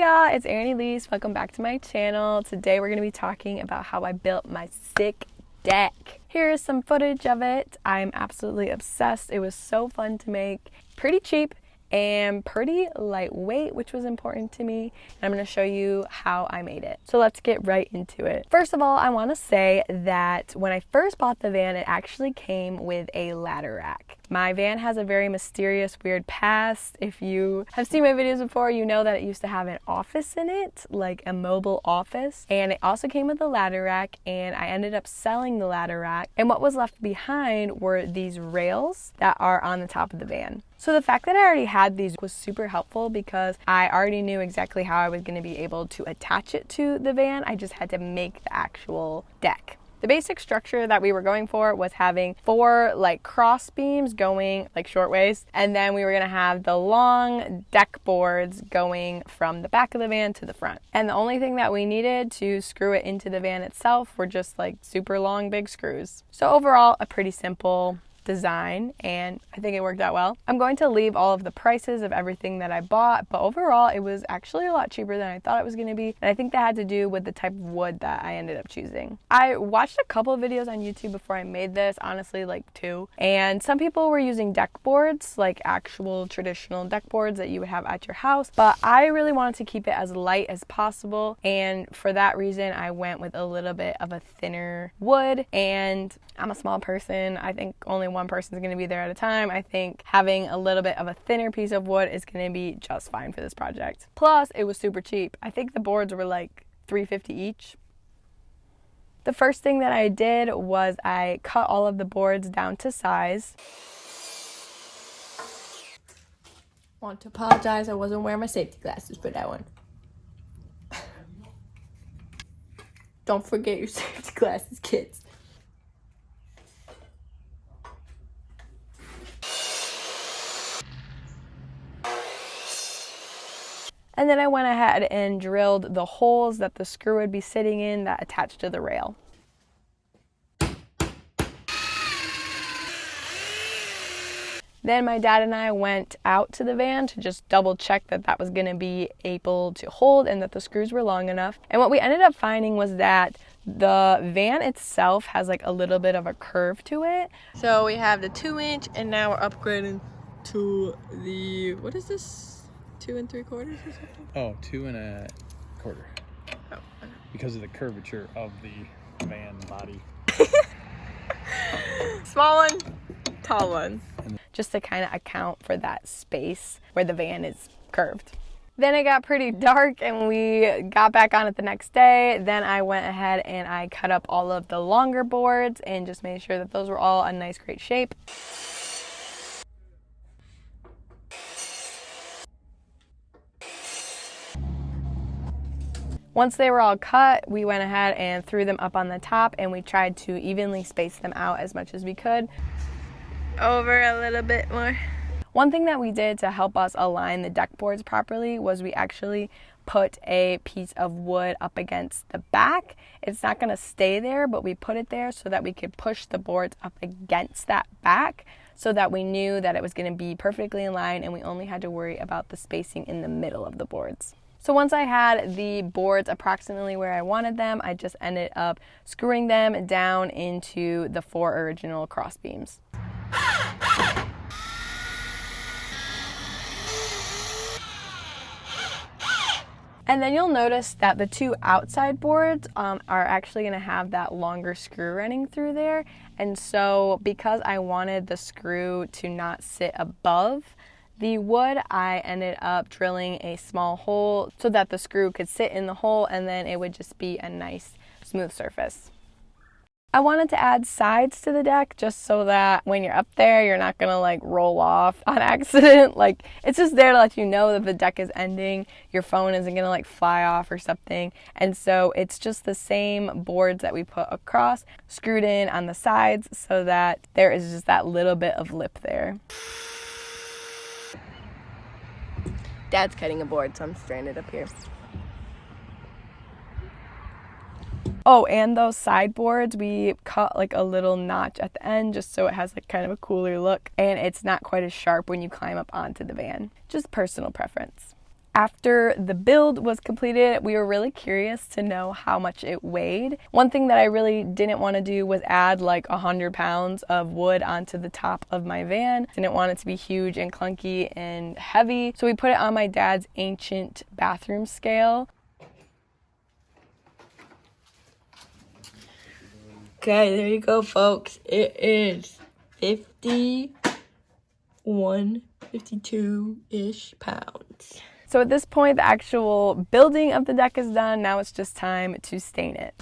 y'all, it's Erin Elise. Welcome back to my channel. Today we're going to be talking about how I built my sick deck. Here is some footage of it. I'm absolutely obsessed. It was so fun to make, pretty cheap and pretty lightweight, which was important to me. And I'm going to show you how I made it. So let's get right into it. First of all, I want to say that when I first bought the van, it actually came with a ladder rack. My van has a very mysterious, weird past. If you have seen my videos before, you know that it used to have an office in it, like a mobile office. And it also came with a ladder rack, and I ended up selling the ladder rack. And what was left behind were these rails that are on the top of the van. So the fact that I already had these was super helpful because I already knew exactly how I was going to be able to attach it to the van. I just had to make the actual deck. The basic structure that we were going for was having 4 like cross beams going like short ways, and then we were going to have the long deck boards going from the back of the van to the front. And the only thing that we needed to screw it into the van itself were just like super long big screws. So overall, a pretty simple design, and I think it worked out well. I'm going to leave all of the prices of everything that I bought, but overall it was actually a lot cheaper than I thought it was going to be, and I think that had to do with the type of wood that I ended up choosing. I watched a couple of videos on YouTube before I made this, honestly like 2, and some people were using deck boards, like actual traditional deck boards that you would have at your house, but I really wanted to keep it as light as possible, and for that reason I went with a little bit of a thinner wood. And I'm a small person. I think only one person is going to be there at a time. I think having a little bit of a thinner piece of wood is going to be just fine for this project. Plus, it was super cheap. I think the boards were like $3.50 each. The first thing that I did was I cut all of the boards down to size. Want to apologize, I wasn't wearing my safety glasses for that one. Don't forget your safety glasses, kids. And then I went ahead and drilled the holes that the screw would be sitting in that attached to the rail. Then my dad and I went out to the van to just double check that that was going to be able to hold and that the screws were long enough. And what we ended up finding was that the van itself has like a little bit of a curve to it. So we have the 2-inch, and now we're upgrading to the, what is this? 2 3/4 or something? Oh, 2 1/4. Oh, okay. Because of the curvature of the van body. Small one, tall one. Just to kind of account for that space where the van is curved. Then it got pretty dark and we got back on it the next day. Then I went ahead and I cut up all of the longer boards and just made sure that those were all a nice, great shape. Once they were all cut, we went ahead and threw them up on the top, and we tried to evenly space them out as much as we could. Over a little bit more. One thing that we did to help us align the deck boards properly was we actually put a piece of wood up against the back. It's not going to stay there, but we put it there so that we could push the boards up against that back so that we knew that it was going to be perfectly in line, and we only had to worry about the spacing in the middle of the boards. So once I had the boards approximately where I wanted them, I just ended up screwing them down into the 4 original cross beams. And then you'll notice that the 2 outside boards are actually going to have that longer screw running through there. And so because I wanted the screw to not sit above the wood, I ended up drilling a small hole so that the screw could sit in the hole, and then it would just be a nice smooth surface. I wanted to add sides to the deck just so that when you're up there, you're not gonna like roll off on accident. Like, it's just there to let you know that the deck is ending. Your phone isn't gonna like fly off or something. And so it's just the same boards that we put across, screwed in on the sides so that there is just that little bit of lip there. Dad's cutting a board, so I'm stranded up here. Oh, and those sideboards, we cut like a little notch at the end just so it has like kind of a cooler look, and it's not quite as sharp when you climb up onto the van. Just personal preference. After the build was completed, we were really curious to know how much it weighed. One thing that I really didn't want to do was add like 100 pounds of wood onto the top of my van. Didn't want it to be huge and clunky and heavy. So we put it on my dad's ancient bathroom scale. Okay, there you go, folks. It is 52-ish pounds. So at this point, the actual building of the deck is done. Now it's just time to stain it.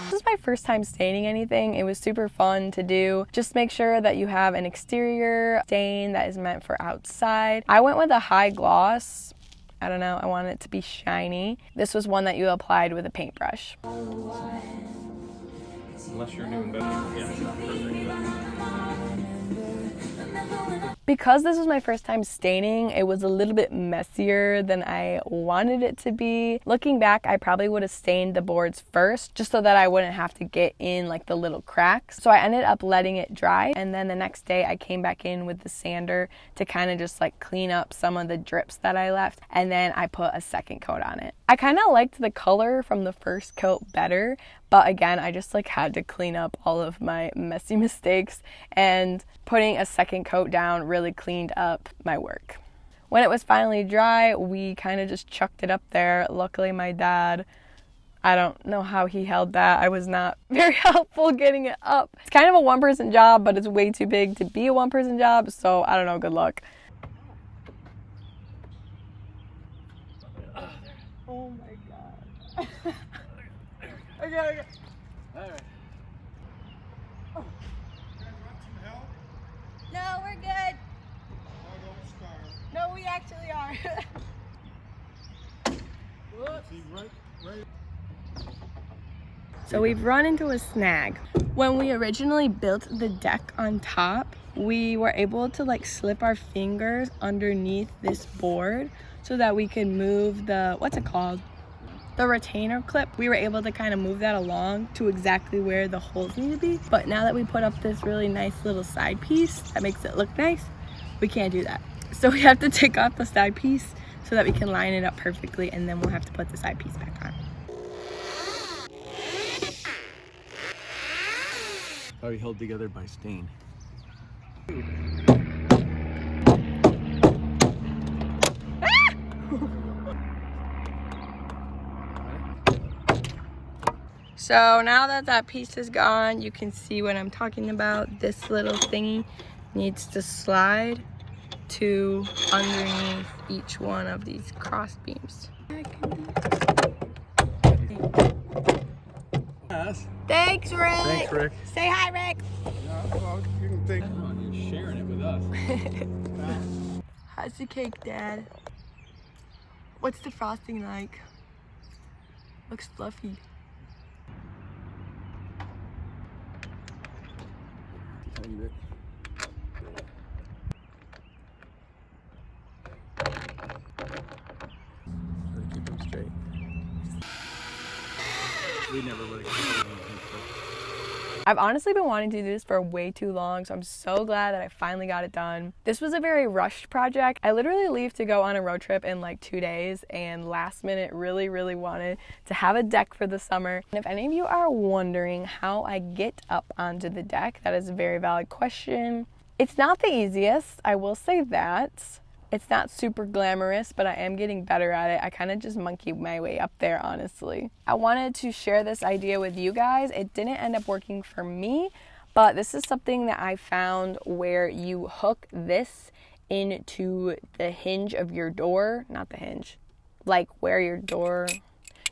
This is my first time staining anything. It was super fun to do. Just make sure that you have an exterior stain that is meant for outside. I went with a high gloss. I don't know, I wanted it to be shiny. This was one that you applied with a paintbrush. Unless you're doing better. Because this was my first time staining, it was a little bit messier than I wanted it to be. Looking back, I probably would have stained the boards first just so that I wouldn't have to get in like the little cracks. So I ended up letting it dry, and then the next day I came back in with the sander to kind of just like clean up some of the drips that I left, and then I put a second coat on it. I kind of liked the color from the first coat better, but again, I just like had to clean up all of my messy mistakes, and putting a second coat down really cleaned up my work. When it was finally dry, we kind of just chucked it up there. Luckily, my dad, I don't know how he held that. I was not very helpful getting it up. It's kind of a one-person job, but it's way too big to be a one-person job, so I don't know, good luck. Oh my god. Okay. All right. You guys want some help? No, we're good. Oh, don't starve. No, we actually are. See, right. So we've run into a snag. When we originally built the deck on top, we were able to like slip our fingers underneath this board so that we could move the, what's it called? The retainer clip. We were able to kind of move that along to exactly where the holes need to be. But now that we put up this really nice little side piece that makes it look nice, we can't do that. So we have to take off the side piece so that we can line it up perfectly, and then we'll have to put the side piece back on. Probably held together by stain. So now that that piece is gone, you can see what I'm talking about. This little thingy needs to slide to underneath each one of these cross beams. Yes. Thanks, Rick. Thanks, Rick. Say hi, Rick. Yeah, well, you can think. Come on, you're sharing it with us. How's the cake, Dad? What's the frosting like? Looks fluffy. Tiny bit. Try to keep them straight. We never really keep them straight. I've honestly been wanting to do this for way too long, so I'm so glad that I finally got it done. This was a very rushed project. I literally leave to go on a road trip in like 2 days, and last minute really wanted to have a deck for the summer. And if any of you are wondering how I get up onto the deck, that is a very valid question. It's not the easiest, I will say that. It's not super glamorous, but I am getting better at it. I kind of just monkey my way up there, honestly. I wanted to share this idea with you guys. It didn't end up working for me, but this is something that I found where you hook this into the hinge of your door, not the hinge, like where your door,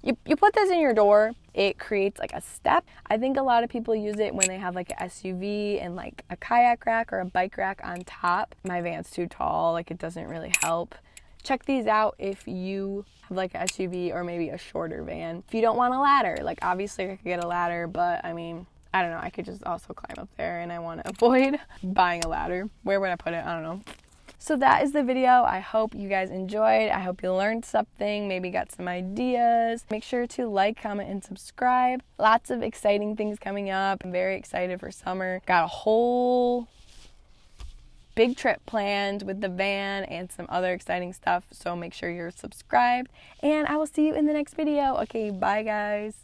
you put this in your door, it creates like a step. I think a lot of people use it when they have like an SUV and like a kayak rack or a bike rack on top. My van's too tall, like it doesn't really help. Check these out if you have like an SUV or maybe a shorter van. If you don't want a ladder, like obviously I could get a ladder, but I mean, I don't know, I could just also climb up there, and I want to avoid buying a ladder. Where would I put it? I don't know. So that is the video. I hope you guys enjoyed. I hope you learned something, maybe got some ideas. Make sure to like, comment, and subscribe. Lots of exciting things coming up. I'm very excited for summer. Got a whole big trip planned with the van and some other exciting stuff. So make sure you're subscribed, and I will see you in the next video. Okay, bye guys.